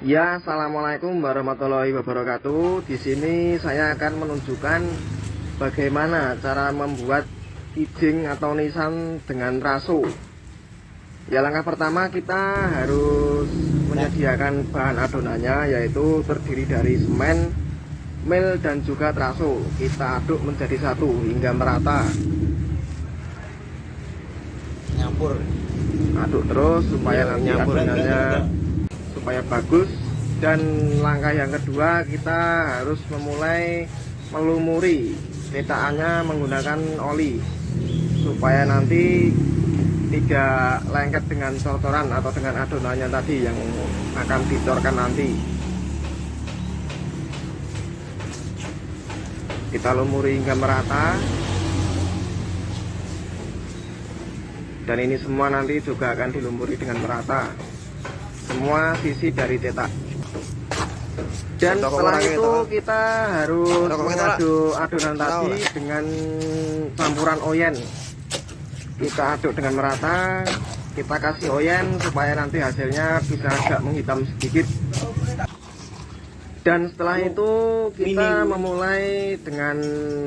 Ya, assalamualaikum warahmatullahi wabarakatuh. Di sini saya akan menunjukkan bagaimana cara membuat kijing atau nisan dengan raso. Ya, langkah pertama kita harus menyediakan bahan adonannya, yaitu terdiri dari semen, mil, dan juga teraso. Kita aduk menjadi satu hingga merata. Nyampur. Aduk terus supaya nanti nyampur adonannya supaya bagus. Dan langkah yang kedua, kita harus memulai melumuri cetakannya menggunakan oli supaya nanti tidak lengket dengan cocoran atau dengan adonannya tadi yang akan dicorkan nanti. Kita lumuri hingga merata. Dan ini semua nanti juga akan dilumuri dengan merata, semua sisi dari cetak. Dan setelah itu kita harus mengaduk adonan tadi dengan campuran oyen. Kita aduk dengan merata, kita kasih oyen supaya nanti hasilnya bisa agak menghitam sedikit. Dan setelah itu kita memulai dengan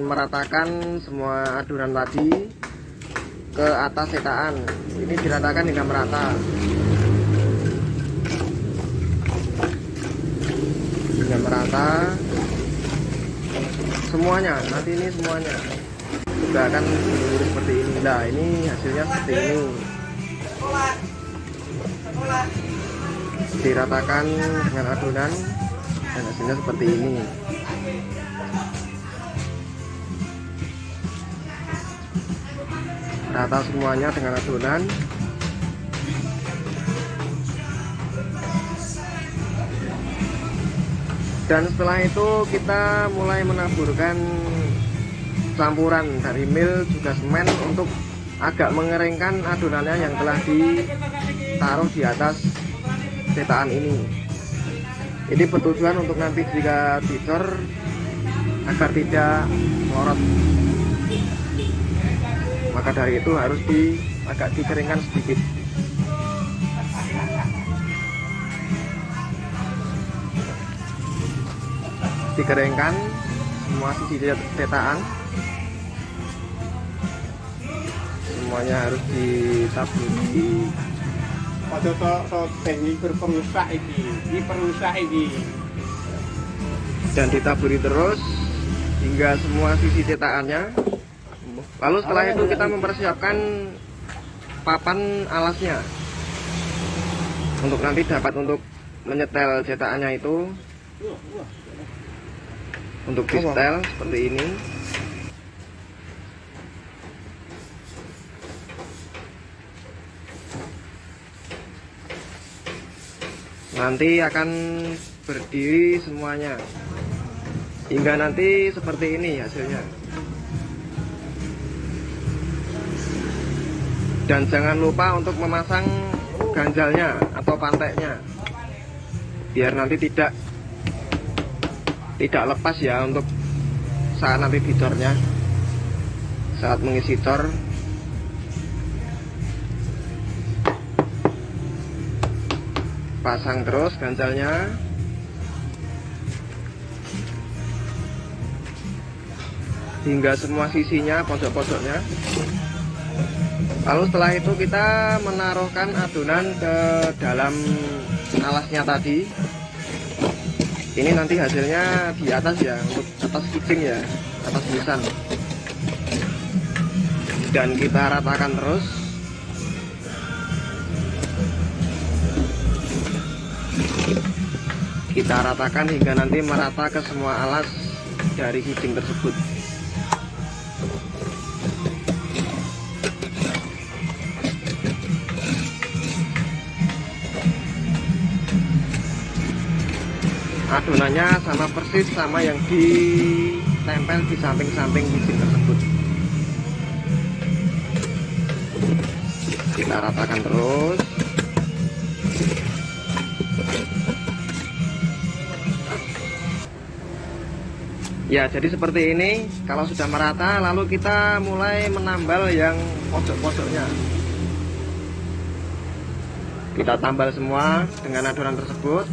meratakan semua adonan tadi ke atas cetakan. Ini diratakan hingga merata. Hingga merata semuanya. Nanti ini semuanya juga akan dilumuri seperti ini. Nah, ini hasilnya seperti ini. Diratakan dengan adonan dan hasilnya seperti ini. Rata semuanya dengan adonan. Dan setelah itu kita mulai menaburkan campuran dari mil juga semen untuk agak mengeringkan adonannya yang telah ditaruh di atas cetakan ini. Ini bertujuan untuk nanti jika dicor agar tidak melorot. Maka dari itu harus agak dikeringkan sedikit. Dikeringkan semua sisi cetakan. Semuanya harus ditaburi. Dan ditaburi terus hingga semua sisi cetakannya. Lalu setelah itu kita mempersiapkan papan alasnya untuk nanti dapat untuk menyetel cetakannya itu. Untuk di setel seperti ini. Nanti akan berdiri semuanya hingga nanti seperti ini hasilnya. Dan jangan lupa untuk memasang ganjalnya atau panteknya biar nanti tidak lepas ya untuk saat nanti dicornya, saat mengisi cor. Pasang terus ganjalnya hingga semua sisinya, pojok-pojoknya. Lalu setelah itu kita menaruhkan adonan ke dalam alasnya tadi. Ini nanti hasilnya di atas ya, untuk atas kijing ya, atas nisan. Dan kita ratakan terus. Kita ratakan hingga nanti merata ke semua alas dari kijing tersebut. Adonannya sama persis sama yang ditempel di samping-samping kijing tersebut. Kita ratakan terus. Ya, jadi seperti ini. Kalau sudah merata, lalu kita mulai menambal yang pojok-pojoknya. Kita tambal semua dengan adonan tersebut.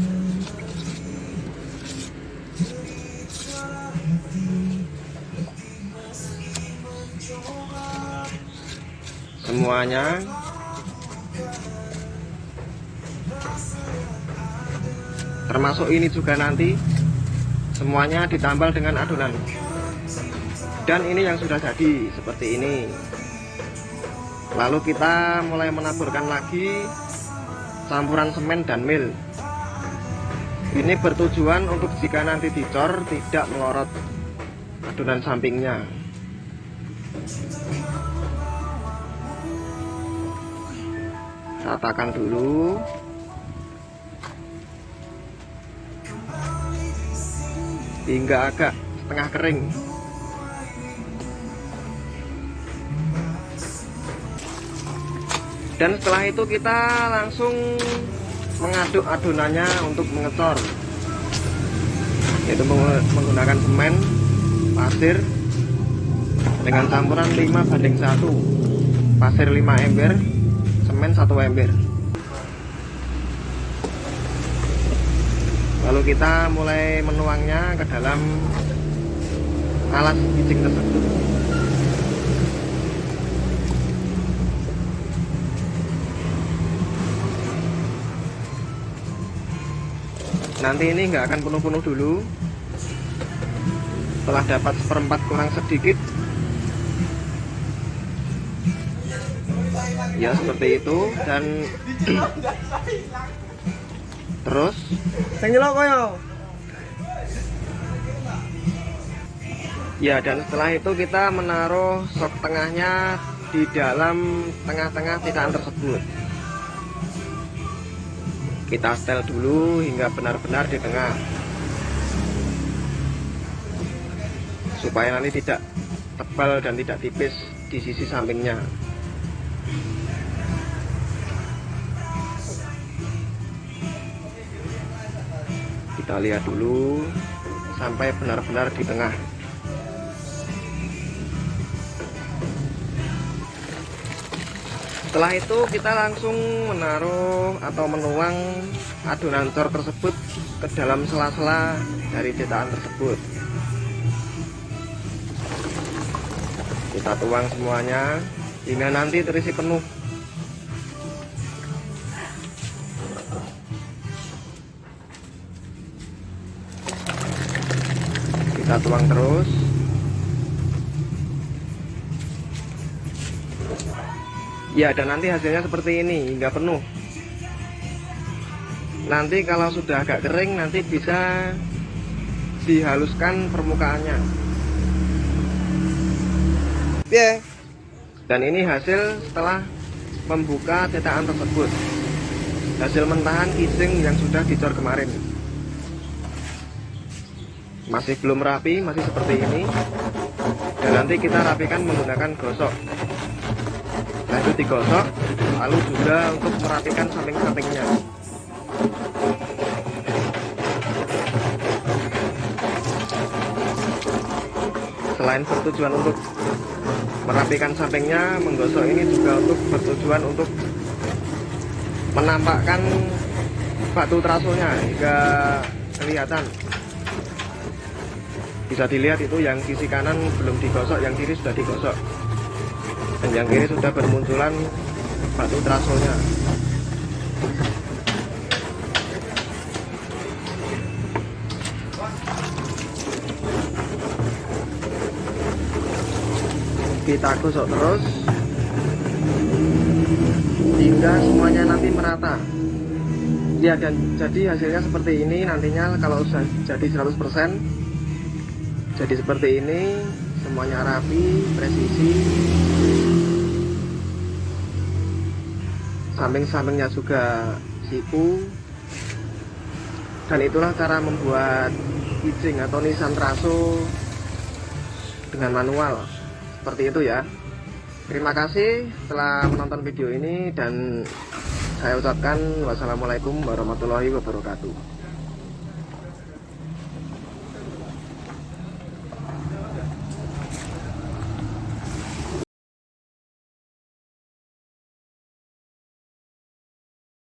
semuanya. Termasuk ini juga nanti semuanya ditambal dengan adonan. Dan ini yang sudah jadi seperti ini. Lalu kita mulai menaburkan lagi campuran semen dan mil. Ini bertujuan untuk jika nanti dicor tidak melorot adonan sampingnya. Ratakan dulu. Hingga agak setengah kering. Dan setelah itu kita langsung mengaduk adonannya untuk mengecor, yaitu menggunakan semen, pasir dengan campuran 5:1, pasir 5 ember, semen 1 ember. Lalu kita mulai menuangnya ke dalam alas kijing tersebut. Nanti ini nggak akan penuh-penuh dulu. Setelah dapat seperempat kurang sedikit, ya seperti itu. Dan terus ya, dan setelah itu kita menaruh sok tengahnya di dalam tengah-tengah cetakan tersebut. Kita setel dulu hingga benar-benar di tengah, supaya nanti tidak tebal dan tidak tipis di sisi sampingnya. Kita lihat dulu sampai benar-benar di tengah. Setelah itu kita langsung menaruh atau menuang adonan cor tersebut ke dalam sela-sela dari cetakan tersebut. Kita tuang semuanya hingga nanti terisi penuh. Kita tuang terus. Ya, dan nanti hasilnya seperti ini hingga penuh. Nanti kalau sudah agak kering, nanti bisa dihaluskan permukaannya. Dan ini hasil setelah membuka cetakan tersebut. Hasil mentahan kijing yang sudah dicor kemarin. Masih belum rapi, masih seperti ini. Dan nanti kita rapikan menggunakan gosok. Nah, itu digosok, lalu juga untuk merapikan samping-sampingnya. Selain bertujuan untuk merapikan sampingnya, menggosok ini juga untuk bertujuan untuk menampakkan batu trasonya hingga kelihatan. Bisa dilihat itu yang sisi kanan belum digosok, yang kiri sudah digosok. Dan yang kiri sudah bermunculan batu trasonya. Kita gosok terus hingga semuanya nanti merata. Ya, dan jadi hasilnya seperti ini nantinya kalau sudah jadi 100%. Jadi seperti ini, semuanya rapi, presisi. Samping-sampingnya juga siku. Dan itulah cara membuat kijing atau nisan traso dengan manual. Seperti itu ya. Terima kasih telah menonton video ini, dan saya ucapkan wassalamualaikum warahmatullahi wabarakatuh.